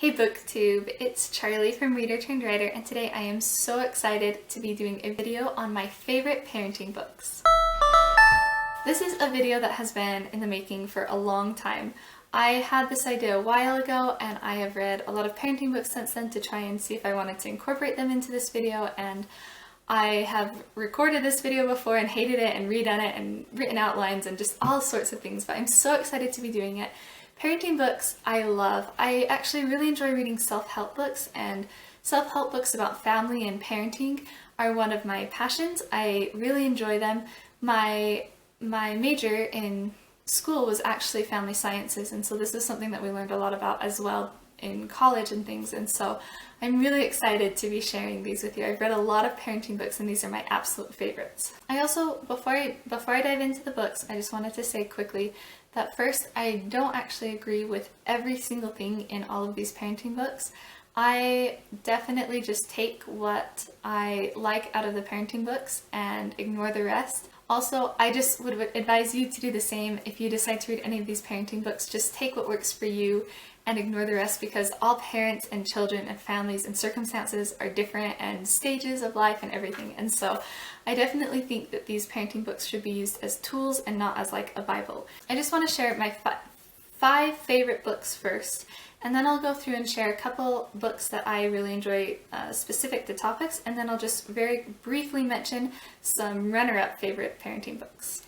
Hey BookTube, it's Charlie from Reader Turned Writer, and today I am so excited to be doing a video on my favorite parenting books. This is a video that has been in the making for a long time. I had this idea a while ago and I have read a lot of parenting books since then to try and see if I wanted to incorporate them into this video, and I have recorded this video before and hated it and redone it and written outlines and just all sorts of things, but I'm so excited to be doing it. Parenting books I love. I actually really enjoy reading self-help books, and self-help books about family and parenting are one of my passions. I really enjoy them. My major in school was actually family sciences, and so this is something that we learned a lot about as well in college and things, and so I'm really excited to be sharing these with you. I've read a lot of parenting books and these are my absolute favorites. I also, before I dive into the books, I just wanted to say quickly that first, I don't actually agree with every single thing in all of these parenting books. I definitely just take what I like out of the parenting books and ignore the rest. Also, I just would advise you to do the same if you decide to read any of these parenting books. Just take what works for you and ignore the rest, because all parents and children and families and circumstances are different, and stages of life and everything. And so I definitely think that these parenting books should be used as tools and not as like a Bible. I just want to share my five favorite books first, and then I'll go through and share a couple books that I really enjoy specific to topics, and then I'll just very briefly mention some runner-up favorite parenting books.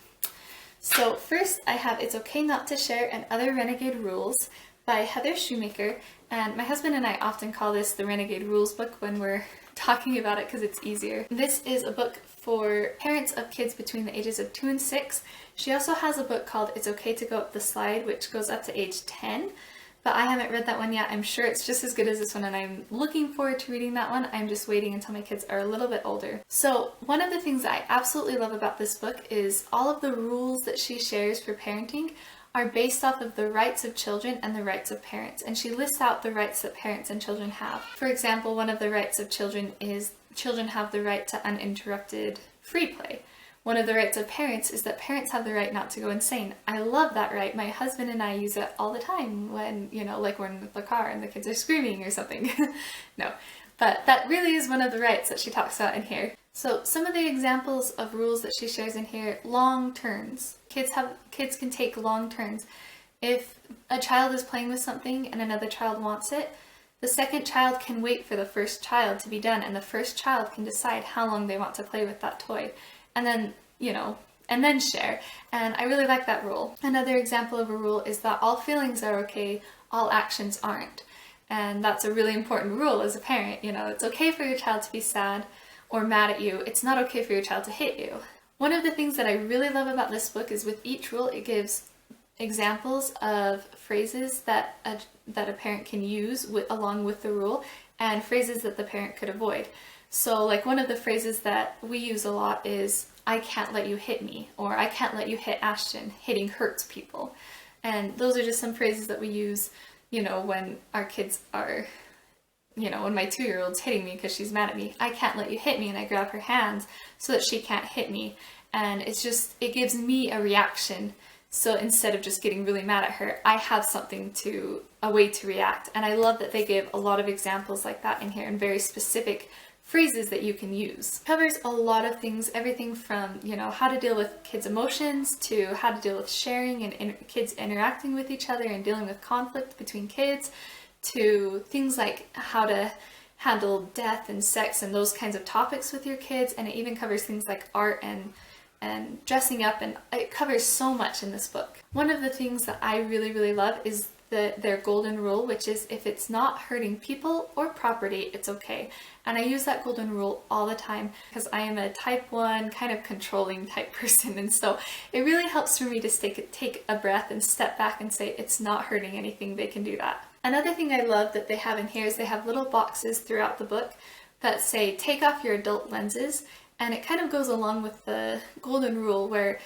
So first I have It's Okay Not to Share and Other Renegade Rules by Heather Shumaker, and my husband and I often call this the Renegade Rules book when we're talking about it because it's easier. This is a book for parents of kids between the ages of 2 and 6. She also has a book called It's Okay to Go Up the Slide, which goes up to age 10. But I haven't read that one yet. I'm sure it's just as good as this one, and I'm looking forward to reading that one. I'm just waiting until my kids are a little bit older. So one of the things that I absolutely love about this book is all of the rules that she shares for parenting are based off of the rights of children and the rights of parents. And she lists out the rights that parents and children have. For example, one of the rights of children is children have the right to uninterrupted free play. One of the rights of parents is that parents have the right not to go insane. I love that right. My husband and I use it all the time when, like we're in the car and the kids are screaming or something. No, but that really is one of the rights that she talks about in here. So some of the examples of rules that she shares in here: long turns. Kids can take long turns. If a child is playing with something and another child wants it, the second child can wait for the first child to be done, and the first child can decide how long they want to play with that toy. And then, and then share. And I really like that rule. Another example of a rule is that all feelings are okay, all actions aren't. And that's a really important rule as a parent. It's okay for your child to be sad or mad at you. It's not okay for your child to hit you. One of the things that I really love about this book is with each rule, it gives examples of phrases that a parent can use along with the rule, and phrases that the parent could avoid. So like one of the phrases that we use a lot is, I can't let you hit me, or I can't let you hit Ashton. Hitting hurts people. And those are just some phrases that we use, when our kids are, when my 2-year-old's hitting me because she's mad at me. I can't let you hit me, and I grab her hands so that she can't hit me. And it gives me a reaction. So instead of just getting really mad at her, I have a way to react. And I love that they give a lot of examples like that in here, and very specific phrases that you can use. It covers a lot of things, everything from, how to deal with kids' emotions, to how to deal with sharing and kids interacting with each other and dealing with conflict between kids, to things like how to handle death and sex and those kinds of topics with your kids. And it even covers things like art and dressing up, and it covers so much in this book. One of the things that I really, really love is their golden rule, which is if it's not hurting people or property, it's okay. And I use that golden rule all the time because I am a type 1 kind of controlling type person, and so it really helps for me to take a breath and step back and say, it's not hurting anything, they can do that. Another thing I love that they have in here is they have little boxes throughout the book that say, take off your adult lenses, and it kind of goes along with the golden rule where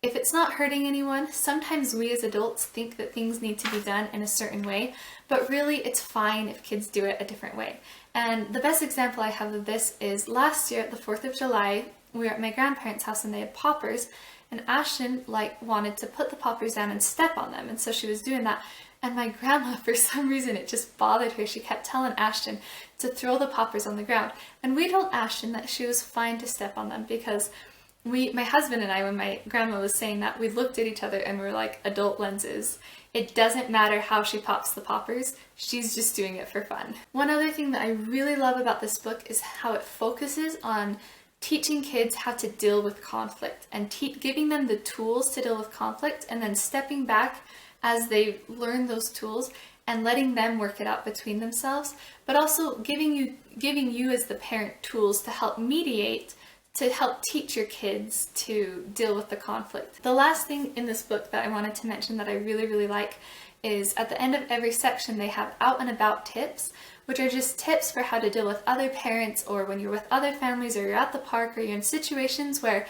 if it's not hurting anyone, sometimes we as adults think that things need to be done in a certain way, but really it's fine if kids do it a different way. And the best example I have of this is last year at the 4th of July, we were at my grandparents' house and they had poppers, and Ashton wanted to put the poppers down and step on them, and so she was doing that. And my grandma, for some reason, it just bothered her. She kept telling Ashton to throw the poppers on the ground. And we told Ashton that she was fine to step on them because my husband and I, when my grandma was saying that, we looked at each other and we were like adult lenses. It doesn't matter how she pops the poppers, she's just doing it for fun. One other thing that I really love about this book is how it focuses on teaching kids how to deal with conflict and giving them the tools to deal with conflict, and then stepping back as they learn those tools and letting them work it out between themselves, but also giving you as the parent tools to help mediate, to help teach your kids to deal with the conflict. The last thing in this book that I wanted to mention that I really, really like is at the end of every section they have out and about tips, which are just tips for how to deal with other parents, or when you're with other families, or you're at the park, or you're in situations where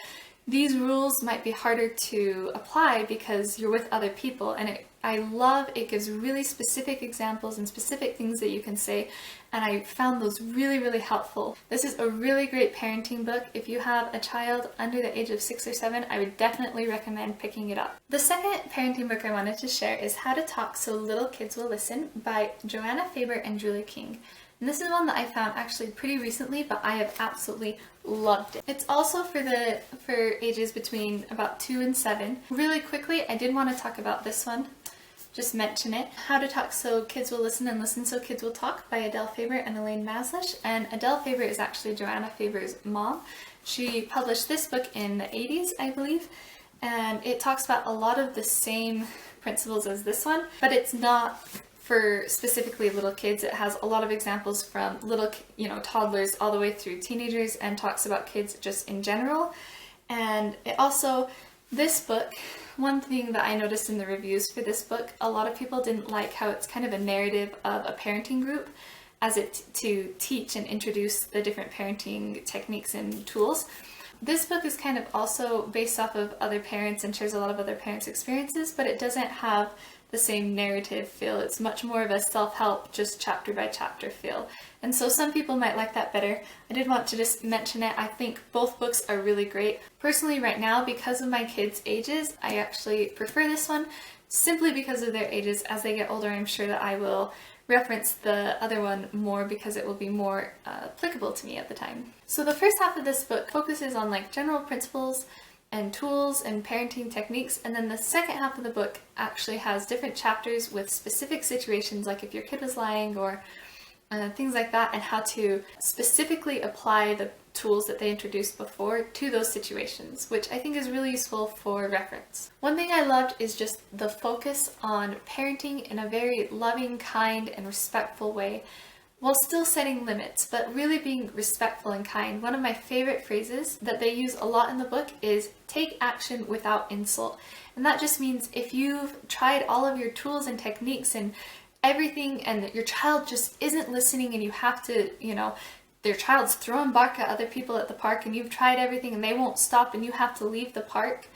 these rules might be harder to apply because you're with other people. And I love it gives really specific examples and specific things that you can say, and I found those really, really helpful. This is a really great parenting book. If you have a child under the age of 6 or 7, I would definitely recommend picking it up. The second parenting book I wanted to share is How to Talk So Little Kids Will Listen by Joanna, Faber, and Julie King. And this is one that I found actually pretty recently, but I have absolutely loved it. It's also for ages between about 2 and 7. Really quickly, I did want to talk about this one. Just mention it. How to Talk So Kids Will Listen and Listen So Kids Will Talk by Adele Faber and Elaine Maslish. And Adele Faber is actually Joanna Faber's mom. She published this book in the 80s, I believe, and it talks about a lot of the same principles as this one, but it's not for specifically little kids. It has a lot of examples from little, toddlers all the way through teenagers, and talks about kids just in general. And it also, this book, one thing that I noticed in the reviews for this book, a lot of people didn't like how it's kind of a narrative of a parenting group as it to teach and introduce the different parenting techniques and tools. This book is kind of also based off of other parents and shares a lot of other parents' experiences, but it doesn't have the same narrative feel. It's much more of a self-help, just chapter by chapter feel. And so some people might like that better. I did want to just mention it. I think both books are really great. Personally, right now, because of my kids' ages, I actually prefer this one simply because of their ages. As they get older, I'm sure that I will reference the other one more because it will be more applicable to me at the time. So the first half of this book focuses on like general principles and tools and parenting techniques, and then the second half of the book actually has different chapters with specific situations, like if your kid was lying or things like that, and how to specifically apply the tools that they introduced before to those situations, which I think is really useful for reference. One thing I loved is just the focus on parenting in a very loving, kind, and respectful way, while still setting limits, but really being respectful and kind. One of my favorite phrases that they use a lot in the book is take action without insult. And that just means if you've tried all of your tools and techniques and everything, and your child just isn't listening, and you have to, their child's throwing bark at other people at the park, and you've tried everything and they won't stop, and you have to leave the park,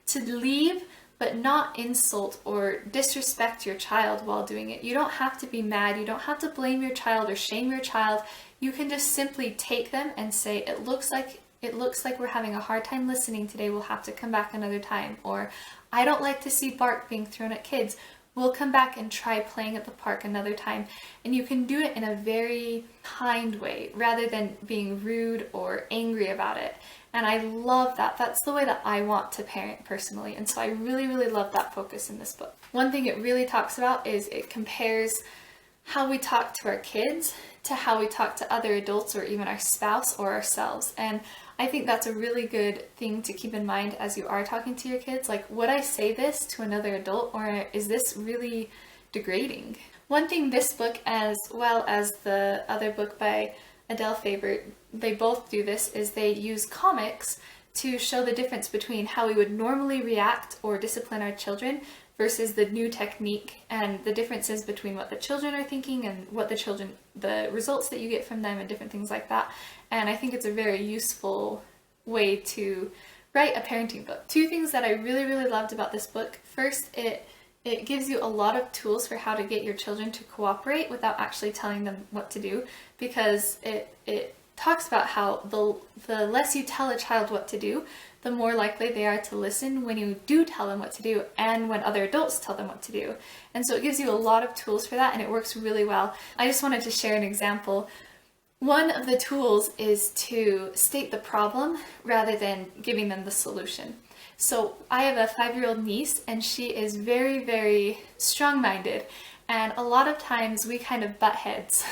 to leave but not insult or disrespect your child while doing it. You don't have to be mad, you don't have to blame your child or shame your child. You can just simply take them and say, it looks like we're having a hard time listening today, we'll have to come back another time. Or, I don't like to see bark being thrown at kids, we'll come back and try playing at the park another time. And you can do it in a very kind way rather than being rude or angry about it. And I love that. That's the way that I want to parent personally. And so I really, really love that focus in this book. One thing it really talks about is it compares how we talk to our kids to how we talk to other adults or even our spouse or ourselves. And I think that's a really good thing to keep in mind as you are talking to your kids. Like, would I say this to another adult, or is this really degrading? One thing this book, as well as the other book by Adele Faber, they both do this, is they use comics to show the difference between how we would normally react or discipline our children versus the new technique, and the differences between what the children are thinking and what the results that you get from them and different things like that. And I think it's a very useful way to write a parenting book. Two things that I really, really loved about this book. First, it gives you a lot of tools for how to get your children to cooperate without actually telling them what to do, because it talks about how the less you tell a child what to do, the more likely they are to listen when you do tell them what to do and when other adults tell them what to do. And so it gives you a lot of tools for that, and it works really well. I just wanted to share an example. One of the tools is to state the problem rather than giving them the solution. So I have a 5-year-old niece, and she is very, very strong-minded, and a lot of times we kind of butt heads.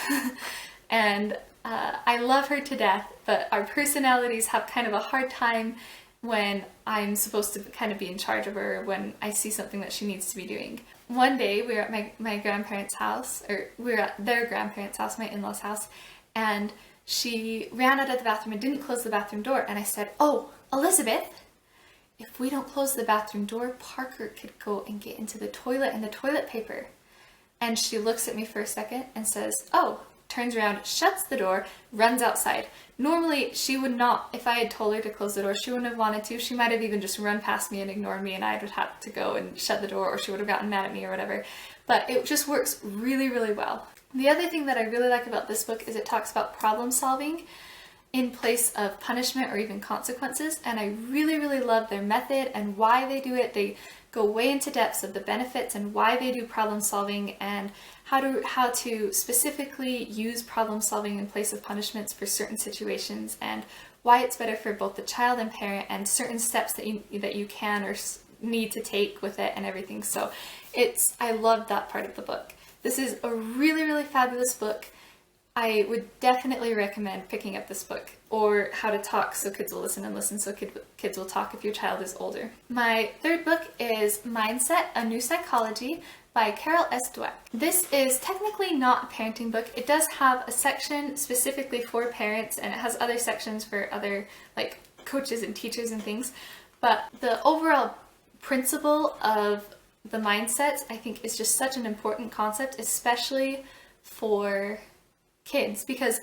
And I love her to death, but our personalities have kind of a hard time when I'm supposed to kind of be in charge of her, when I see something that she needs to be doing. One day we were at my grandparents' house, or we were at their grandparents' house, my in-laws' house, and she ran out of the bathroom and didn't close the bathroom door, and I said, "Oh, Elizabeth, if we don't close the bathroom door, Parker could go and get into the toilet and the toilet paper." And she looks at me for a second and says, "Oh," turns around, shuts the door, runs outside. Normally, she would not, if I had told her to close the door, she wouldn't have wanted to. She might have even just run past me and ignored me, and I would have to go and shut the door, or she would have gotten mad at me or whatever. But it just works really, really well. The other thing that I really like about this book is it talks about problem solving in place of punishment or even consequences, and I really, really love their method and why they do it. They go way into depths of the benefits and why they do problem solving, and how to specifically use problem solving in place of punishments for certain situations, and why it's better for both the child and parent, and certain steps that you can or need to take with it and everything. So I love that part of the book. This is a really, really fabulous book. I would definitely recommend picking up this book, or How to Talk So Kids Will Listen, and Listen So Kids Will Talk if your child is older. My third book is Mindset, A New Psychology by Carol S. Dweck. This is technically not a parenting book. It does have a section specifically for parents, and it has other sections for other like coaches and teachers and things. But the overall principle of the mindsets, I think, is just such an important concept, especially for kids, because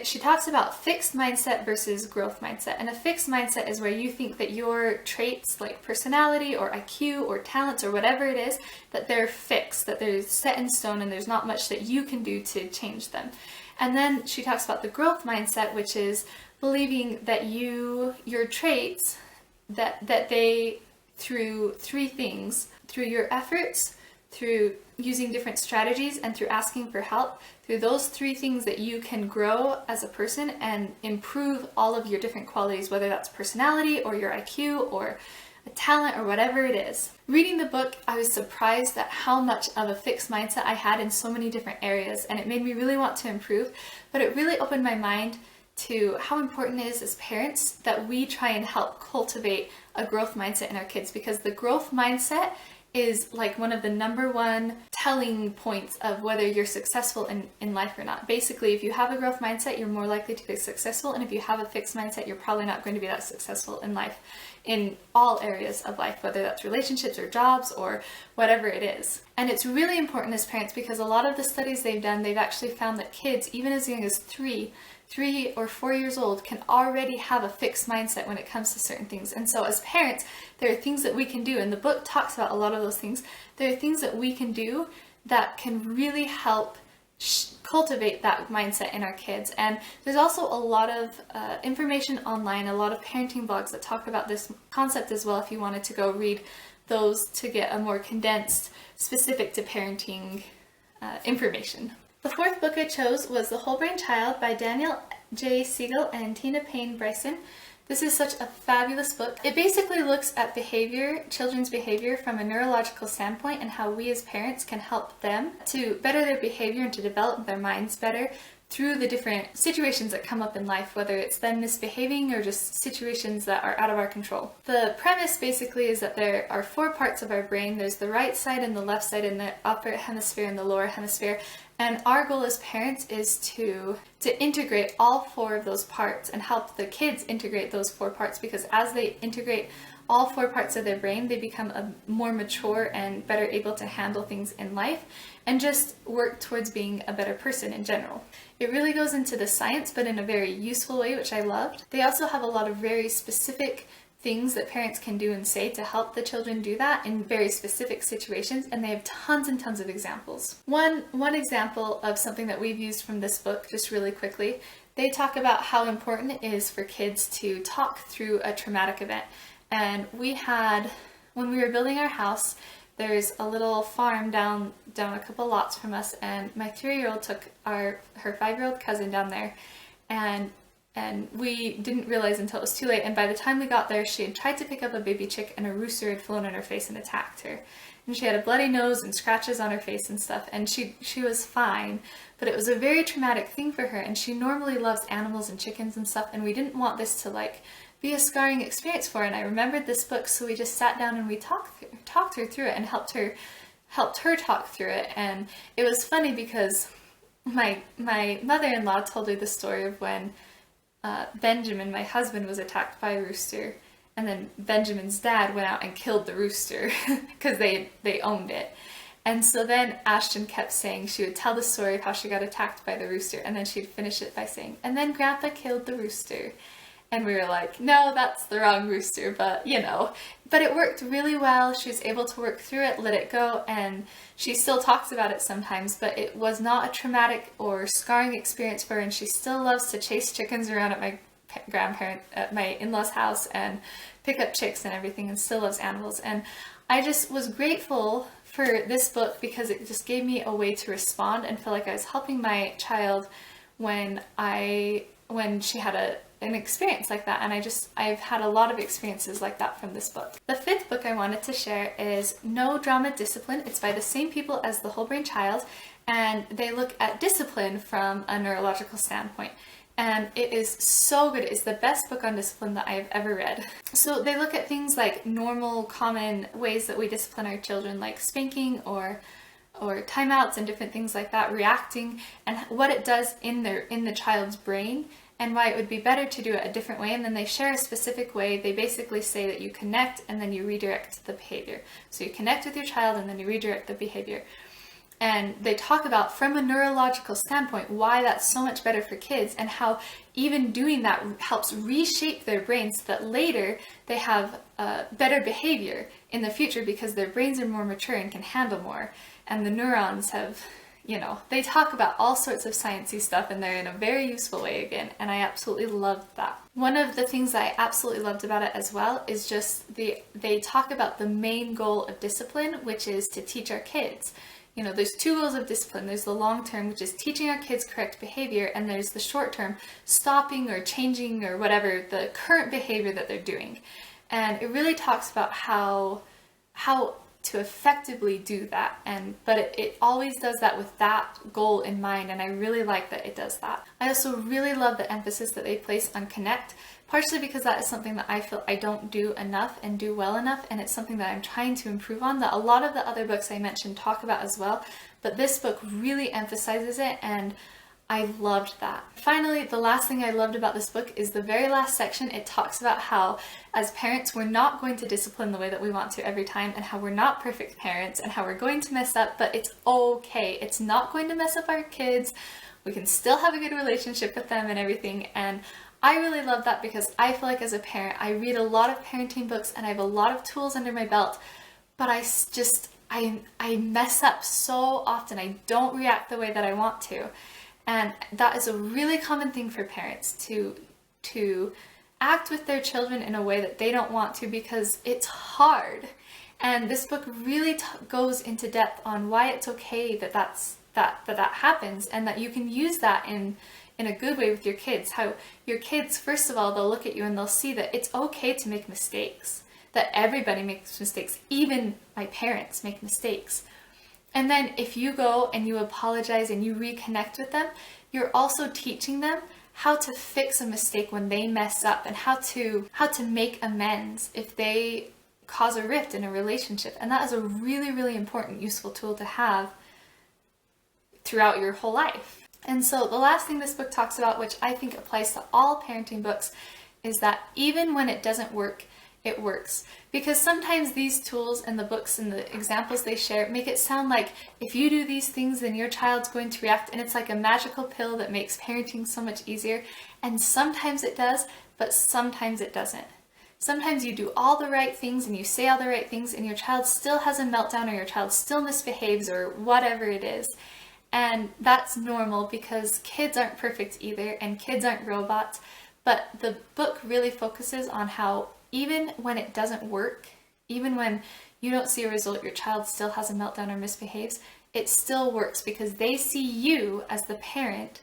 she talks about fixed mindset versus growth mindset. And a fixed mindset is where you think that your traits like personality or IQ or talents or whatever it is, that they're fixed, that they're set in stone, and there's not much that you can do to change them. And then she talks about the growth mindset, which is believing that your traits, that they, through 3 things, through your efforts, through using different strategies, and through asking for help, through those 3 things that you can grow as a person and improve all of your different qualities, whether that's personality or your IQ or a talent or whatever it is. Reading the book, I was surprised at how much of a fixed mindset I had in so many different areas, and it made me really want to improve, but it really opened my mind to how important it is as parents that we try and help cultivate a growth mindset in our kids, because the growth mindset is like one of the #1 telling points of whether you're successful in life or not. Basically, if you have a growth mindset, you're more likely to be successful, and if you have a fixed mindset, you're probably not going to be that successful in life, in all areas of life, whether that's relationships or jobs or whatever it is. And it's really important as parents, because a lot of the studies they've done, they've actually found that kids, even as young as 3 or 4 years old, can already have a fixed mindset when it comes to certain things. And so as parents, there are things that we can do, and the book talks about a lot of those things. There are things that we can do that can really help cultivate that mindset in our kids. And there's also a lot of information online, a lot of parenting blogs that talk about this concept as well, if you wanted to go read those to get a more condensed, specific to parenting information. The 4th book I chose was The Whole Brain Child by Daniel J. Siegel and Tina Payne Bryson. This is such a fabulous book. It basically looks at children's behavior from a neurological standpoint, and how we as parents can help them to better their behavior and to develop their minds better through the different situations that come up in life, whether it's them misbehaving or just situations that are out of our control. The premise basically is that there are 4 parts of our brain. There's the right side and the left side, and the upper hemisphere and the lower hemisphere. And our goal as parents is to integrate all 4 of those parts and help the kids integrate those 4 parts, because as they integrate all 4 parts of their brain, they become a more mature and better able to handle things in life and just work towards being a better person in general. It really goes into the science, but in a very useful way, which I loved. They also have a lot of very specific things that parents can do and say to help the children do that in very specific situations, and they have tons and tons of examples. One example of something that we've used from this book, just really quickly, they talk about how important it is for kids to talk through a traumatic event. And we had, when we were building our house, there's a little farm down a couple lots from us, and my 3-year-old took her 5-year-old cousin down there, and we didn't realize until it was too late, and by the time we got there, she had tried to pick up a baby chick and a rooster had flown in her face and attacked her. And she had a bloody nose and scratches on her face and stuff, and she was fine, but it was a very traumatic thing for her, and she normally loves animals and chickens and stuff, and we didn't want this to like be a scarring experience for her. And I remembered this book, so we just sat down and we talked her through it and helped her talk through it. And it was funny because my mother-in-law told her the story of when Benjamin, my husband, was attacked by a rooster, and then Benjamin's dad went out and killed the rooster because they owned it. And so then Ashton kept saying, she would tell the story of how she got attacked by the rooster, and then she'd finish it by saying, and then Grandpa killed the rooster. And we were like, no, that's the wrong rooster, but you know. But it worked really well. She was able to work through it, let it go, and she still talks about it sometimes, but it was not a traumatic or scarring experience for her, and she still loves to chase chickens around at my in-laws' house and pick up chicks and everything, and still loves animals. And I just was grateful for this book because it just gave me a way to respond and feel like I was helping my child when she had an experience like that. And I've had a lot of experiences like that from this book. The 5th book I wanted to share is No Drama Discipline. It's by the same people as The Whole Brain Child, and they look at discipline from a neurological standpoint. And it is so good. It's the best book on discipline that I've ever read. So they look at things like normal, common ways that we discipline our children, like spanking or timeouts and different things like that, reacting, and what it does in the child's brain, and why it would be better to do it a different way. And then they share a specific way. They basically say that you connect and then you redirect the behavior. So you connect with your child and then you redirect the behavior. And they talk about, from a neurological standpoint, why that's so much better for kids, and how even doing that helps reshape their brains so that later they have better behavior in the future because their brains are more mature and can handle more. And the neurons have, you know, they talk about all sorts of sciencey stuff, and they're in a very useful way again, and I absolutely loved that. One of the things I absolutely loved about it as well is just they talk about the main goal of discipline, which is to teach our kids. You know, there's 2 goals of discipline. There's the long term, which is teaching our kids correct behavior, and there's the short term, stopping or changing or whatever the current behavior that they're doing. And it really talks about how to effectively do that, but it always does that with that goal in mind, and I really like that it does that. I also really love the emphasis that they place on connect, partially because that is something that I feel I don't do enough and do well enough, and it's something that I'm trying to improve on, that a lot of the other books I mentioned talk about as well, but this book really emphasizes it, and I loved that. Finally, the last thing I loved about this book is the very last section. It talks about how, as parents, we're not going to discipline the way that we want to every time, and how we're not perfect parents, and how we're going to mess up, but it's okay. It's not going to mess up our kids. We can still have a good relationship with them and everything, and I really love that because I feel like as a parent, I read a lot of parenting books and I have a lot of tools under my belt, but I mess up so often. I don't react the way that I want to. And that is a really common thing for parents, to act with their children in a way that they don't want to because it's hard. And this book really goes into depth on why it's okay that that happens, and that you can use that in a good way with your kids. How your kids, first of all, they'll look at you and they'll see that it's okay to make mistakes, that everybody makes mistakes, even my parents make mistakes. And then if you go and you apologize and you reconnect with them, you're also teaching them how to fix a mistake when they mess up, and how to make amends if they cause a rift in a relationship. And that is a really, really important, useful tool to have throughout your whole life. And so the last thing this book talks about, which I think applies to all parenting books, is that even when it doesn't work, it works. Because sometimes these tools and the books and the examples they share make it sound like if you do these things, then your child's going to react, and it's like a magical pill that makes parenting so much easier. And sometimes it does, but sometimes it doesn't. sometimes you do all the right things and you say all the right things and your child still has a meltdown or your child still misbehaves or whatever it is. And that's normal because kids aren't perfect either and kids aren't robots. But the book really focuses on how even when it doesn't work, even when you don't see a result, your child still has a meltdown or misbehaves, it still works because they see you as the parent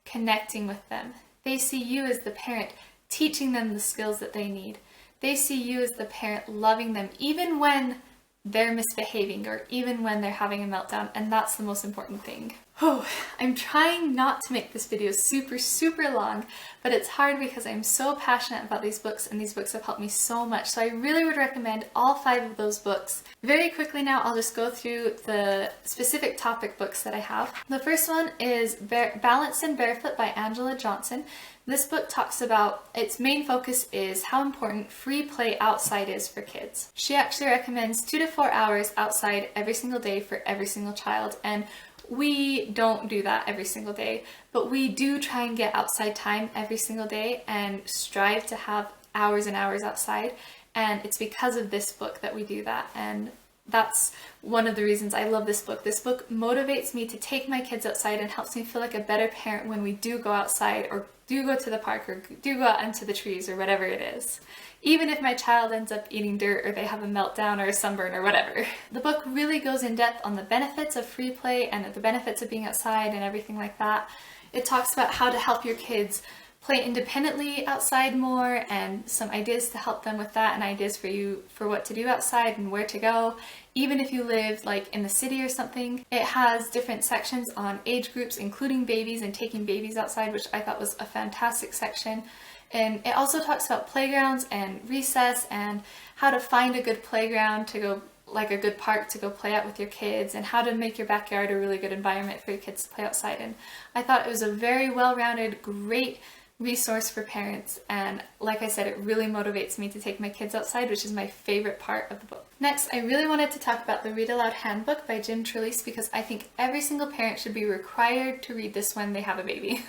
connecting with them. They see you as the parent teaching them the skills that they need. They see you as the parent loving them even when they're misbehaving or even when they're having a meltdown, and that's the most important thing. Oh, I'm trying not to make this video super long, but it's hard because I'm so passionate about these books and these books have helped me so much. So I really would recommend all 5 of those books. Very quickly now, I'll just go through the specific topic books that I have. The first one is Balanced and Barefoot by Angela Johnson. This book talks about, its main focus is how important free play outside is for kids. She actually recommends 2 to 4 hours outside every single day for every single child, and we don't do that every single day, but we do try and get outside time every single day and strive to have hours and hours outside, and it's because of this book that we do that, and that's one of the reasons I love this book. This book motivates me to take my kids outside and helps me feel like a better parent when we do go outside or do go to the park or do go out into the trees or whatever it is. Even if my child ends up eating dirt or they have a meltdown or a sunburn or whatever. The book really goes in depth on the benefits of free play and the benefits of being outside and everything like that. It talks about how to help your kids play independently outside more and some ideas to help them with that and ideas for you for what to do outside and where to go. Even if you live like in the city or something, it has different sections on age groups, including babies and taking babies outside, which I thought was a fantastic section. And it also talks about playgrounds and recess and how to find a good playground to go, like a good park to go play at with your kids, and how to make your backyard a really good environment for your kids to play outside in. I thought it was a very well-rounded, great resource for parents, and like I said, it really motivates me to take my kids outside, which is my favorite part of the book. Next, I really wanted to talk about the Read Aloud Handbook by Trelease because I think every single parent should be required to read this when they have a baby.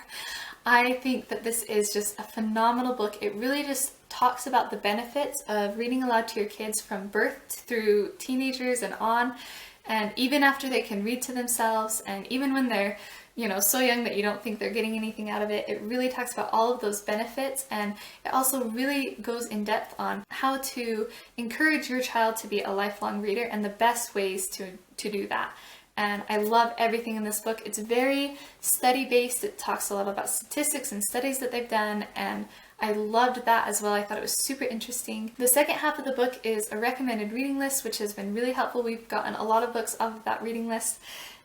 I think that this is just a phenomenal book. It really just talks about the benefits of reading aloud to your kids from birth through teenagers and on, and even after they can read to themselves, and even when they're so young that you don't think they're getting anything out of it. It really talks about all of those benefits, and it also really goes in depth on how to encourage your child to be a lifelong reader and the best ways to do that. And I love everything in this book. It's very study-based. It talks a lot about statistics and studies that they've done, and I loved that as well. I thought it was super interesting. The second half of the book is a recommended reading list, which has been really helpful. We've gotten a lot of books off of that reading list.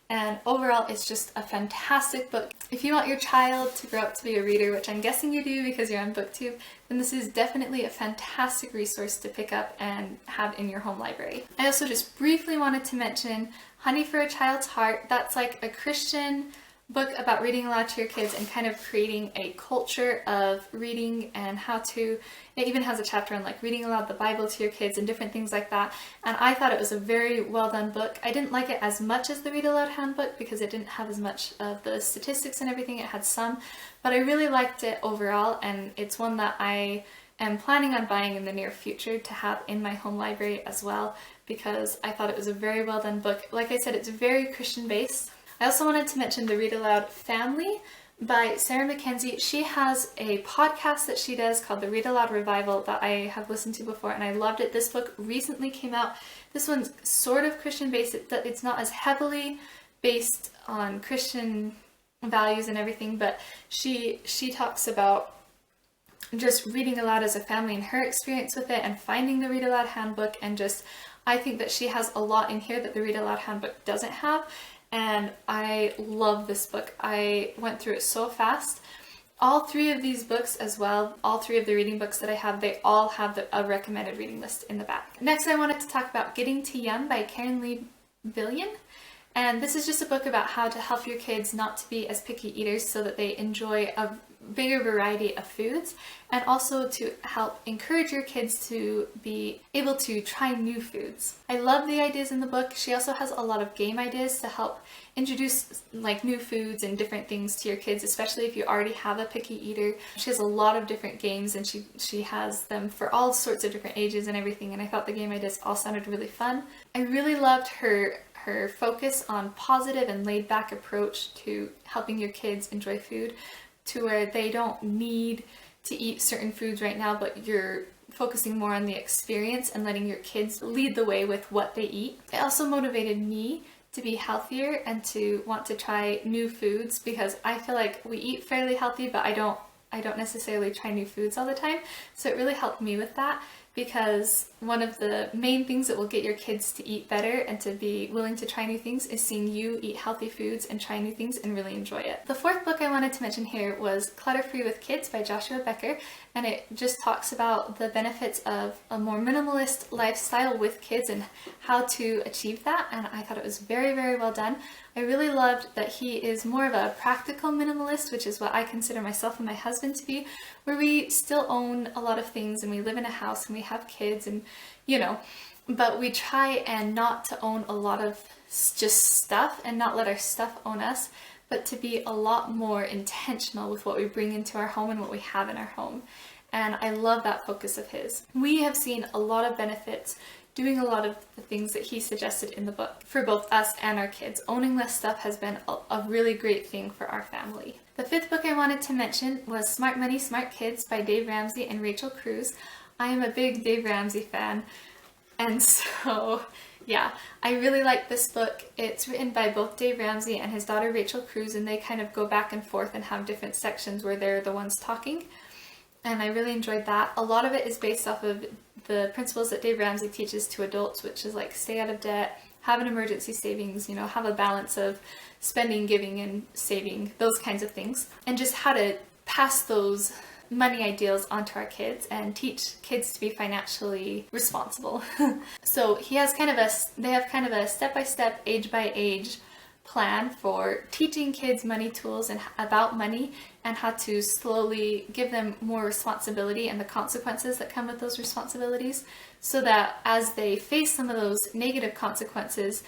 And overall, it's just a fantastic book. If you want your child to grow up to be a reader, which I'm guessing you do because you're on BookTube, then this is definitely a fantastic resource to pick up and have in your home library. I also just briefly wanted to mention Honey for a Child's Heart. That's like a Christian book about reading aloud to your kids and kind of creating a culture of reading and how to, it even has a chapter on like reading aloud the Bible to your kids and different things like that. And I thought it was a very well done book. I didn't like it as much as the Read Aloud Handbook because it didn't have as much of the statistics and everything. It had some, but I really liked it overall, and it's one that I am planning on buying in the near future to have in my home library as well, because I thought it was a very well done book. Like I said, it's very Christian based. I also wanted to mention the Read Aloud Family by Sarah Mackenzie. She has a podcast that she does called the Read Aloud Revival that I have listened to before, and I loved it. This book recently came out. This one's sort of Christian based. It's not as heavily based on Christian values and everything, but she talks about just reading aloud as a family and her experience with it and finding the Read Aloud Handbook, and just I think that she has a lot in here that the Read Aloud Handbook doesn't have. And I love this book. I went through it so fast. All 3 of these books as well, all 3 of the reading books that I have, they all have a recommended reading list in the back. Next, I wanted to talk about Getting to Young by Karen Lee Billon. And this is just a book about how to help your kids not to be as picky eaters so that they enjoy a bigger variety of foods, and also to help encourage your kids to be able to try new foods. I love the ideas in the book. She also has a lot of game ideas to help introduce like new foods and different things to your kids, especially if you already have a picky eater. She has a lot of different games, and she has them for all sorts of different ages and everything, and I thought the game ideas all sounded really fun. I really loved her focus on positive and laid back approach to helping your kids enjoy food, to where they don't need to eat certain foods right now, but you're focusing more on the experience and letting your kids lead the way with what they eat. It also motivated me to be healthier and to want to try new foods, because I feel like we eat fairly healthy, but I don't necessarily try new foods all the time. So it really helped me with that, because one of the main things that will get your kids to eat better and to be willing to try new things is seeing you eat healthy foods and try new things and really enjoy it. The fourth book I wanted to mention here was Clutterfree with Kids by Joshua Becker, and it just talks about the benefits of a more minimalist lifestyle with kids and how to achieve that, and I thought it was very, very well done. I really loved that he is more of a practical minimalist, which is what I consider myself and my husband to be, where we still own a lot of things and we live in a house and we have kids and, you know, but we try and not to own a lot of just stuff and not let our stuff own us, but to be a lot more intentional with what we bring into our home and what we have in our home. And I love that focus of his. We have seen a lot of benefits doing a lot of the things that he suggested in the book for both us and our kids. Owning less stuff has been a really great thing for our family. The fifth book I wanted to mention was Smart Money, Smart Kids by Dave Ramsey and Rachel Cruze. I am a big Dave Ramsey fan, and so yeah, I really like this book. It's written by both Dave Ramsey and his daughter Rachel Cruze, and they kind of go back and forth and have different sections where they're the ones talking, and I really enjoyed that. A lot of it is based off of the principles that Dave Ramsey teaches to adults, which is like stay out of debt, have an emergency savings, you know, have a balance of spending, giving, and saving, those kinds of things, and just how to pass those money ideals onto our kids and teach kids to be financially responsible. So they have kind of a step-by-step, age-by-age plan for teaching kids money tools and about money, and how to slowly give them more responsibility and the consequences that come with those responsibilities, so that as they face some of those negative consequences,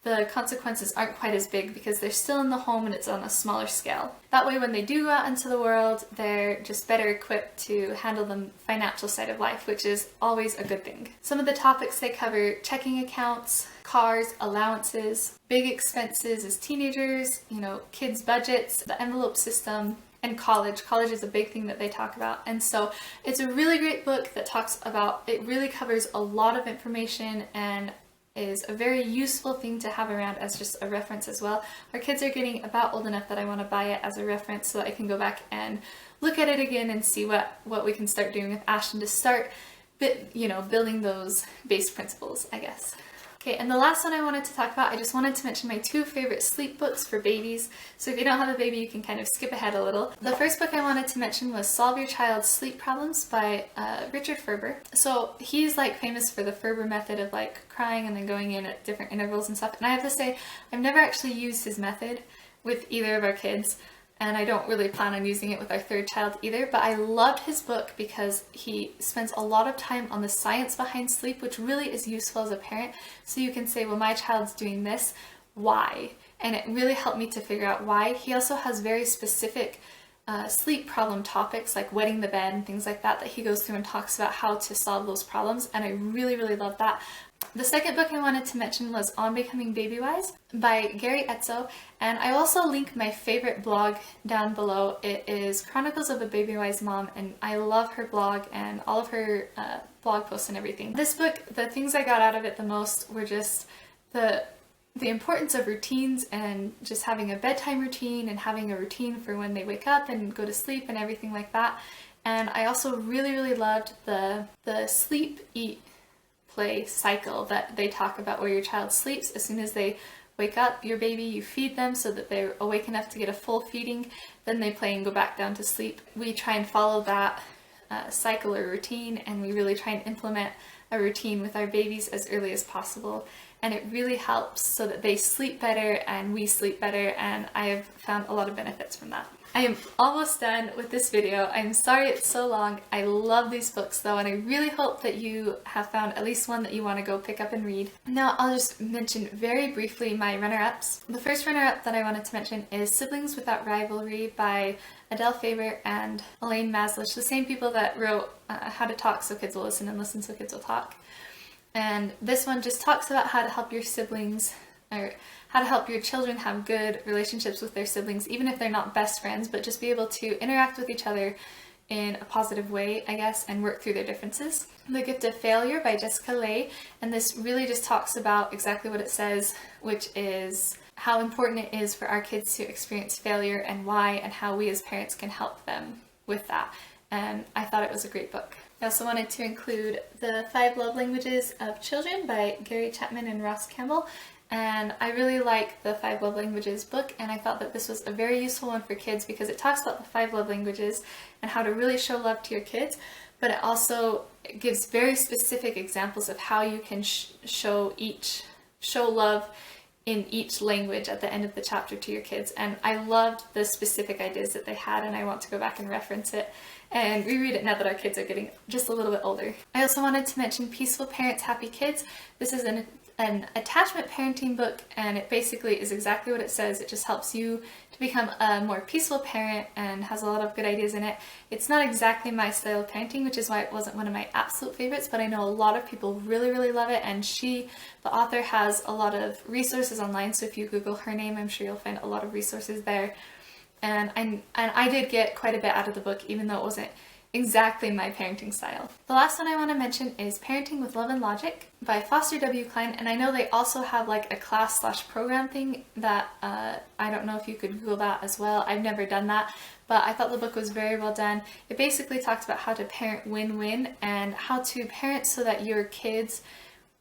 the consequences aren't quite as big because they're still in the home and it's on a smaller scale. That way when they do go out into the world, they're just better equipped to handle the financial side of life, which is always a good thing. Some of the topics they cover: checking accounts, cars, allowances, big expenses as teenagers, you know, kids' budgets, the envelope system, and college. College is a big thing that they talk about. And so it's a really great book that talks about, it really covers a lot of information and is a very useful thing to have around as just a reference as well. Our kids are getting about old enough that I want to buy it as a reference so that I can go back and look at it again and see what we can start doing with Ashton to start, building those base principles, I guess. Okay, and the last one I wanted to talk about, I just wanted to mention my two favorite sleep books for babies. So if you don't have a baby, you can kind of skip ahead a little. The first book I wanted to mention was Solve Your Child's Sleep Problems by Richard Ferber. So he's like famous for the Ferber method of like crying and then going in at different intervals and stuff. And I have to say, I've never actually used his method with either of our kids, and I don't really plan on using it with our third child either, but I loved his book because he spends a lot of time on the science behind sleep, which really is useful as a parent. So you can say, well, my child's doing this, why? And it really helped me to figure out why. He also has very specific sleep problem topics like wetting the bed and things like that he goes through and talks about how to solve those problems, and I really, really love that. The second book I wanted to mention was On Becoming Babywise by Gary Ezzo, and I also link my favorite blog down below. It is Chronicles of a Babywise Mom, and I love her blog and all of her blog posts and everything. This book, the things I got out of it the most were just the importance of routines and just having a bedtime routine and having a routine for when they wake up and go to sleep and everything like that. And I also really, really loved the sleep, eat, play cycle that they talk about, where your child sleeps. As soon as they wake up, your baby, you feed them so that they're awake enough to get a full feeding, then they play and go back down to sleep. We try and follow that cycle or routine, and we really try and implement a routine with our babies as early as possible. and it really helps so that they sleep better and we sleep better, and I have found a lot of benefits from that. I am almost done with this video. I'm sorry it's so long. I love these books though, and I really hope that you have found at least one that you want to go pick up and read. Now I'll just mention very briefly my runner-ups. The first runner-up that I wanted to mention is Siblings Without Rivalry by Adele, Faber, and Elaine Maslish, the same people that wrote How to Talk So Kids Will Listen and Listen So Kids Will Talk. And this one just talks about how to help your siblings, or how to help your children have good relationships with their siblings, even if they're not best friends, but just be able to interact with each other in a positive way, I guess, and work through their differences. The Gift of Failure by Jessica Leigh, and this really just talks about exactly what it says, which is how important it is for our kids to experience failure and why, and how we as parents can help them with that. And I thought it was a great book. I also wanted to include The 5 Love Languages of Children by Gary Chapman and Ross Campbell. And I really like the 5 Love Languages book, and I thought that this was a very useful one for kids because it talks about the 5 love languages and how to really show love to your kids, but it also gives very specific examples of how you can show love in each language at the end of the chapter to your kids. And I loved the specific ideas that they had, and I want to go back and reference it and reread it now that our kids are getting just a little bit older. I also wanted to mention Peaceful Parents, Happy Kids. This is an attachment parenting book, and it basically is exactly what it says. It just helps you to become a more peaceful parent and has a lot of good ideas in it. It's not exactly my style of parenting, which is why it wasn't one of my absolute favorites, but I know a lot of people really, really love it, and the author has a lot of resources online, so if you Google her name, I'm sure you'll find a lot of resources there. And I did get quite a bit out of the book, even though it wasn't exactly my parenting style. The last one I want to mention is Parenting with Love and Logic by Foster W. Klein, and I know they also have like a class/program thing that I don't know if you could Google that as well. I've never done that, but I thought the book was very well done. It basically talks about how to parent win-win and how to parent so that your kids'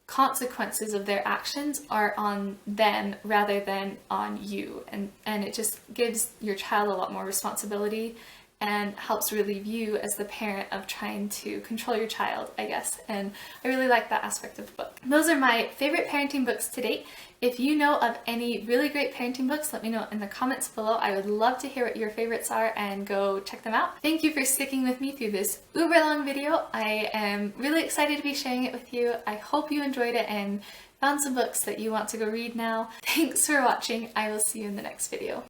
consequences of their actions are on them rather than on you, and it just gives your child a lot more responsibility and helps relieve you as the parent of trying to control your child, I guess. And I really like that aspect of the book. Those are my favorite parenting books to date. If you know of any really great parenting books, let me know in the comments below. I would love to hear what your favorites are and go check them out. Thank you for sticking with me through this uber long video. I am really excited to be sharing it with you. I hope you enjoyed it and found some books that you want to go read now. Thanks for watching. I will see you in the next video.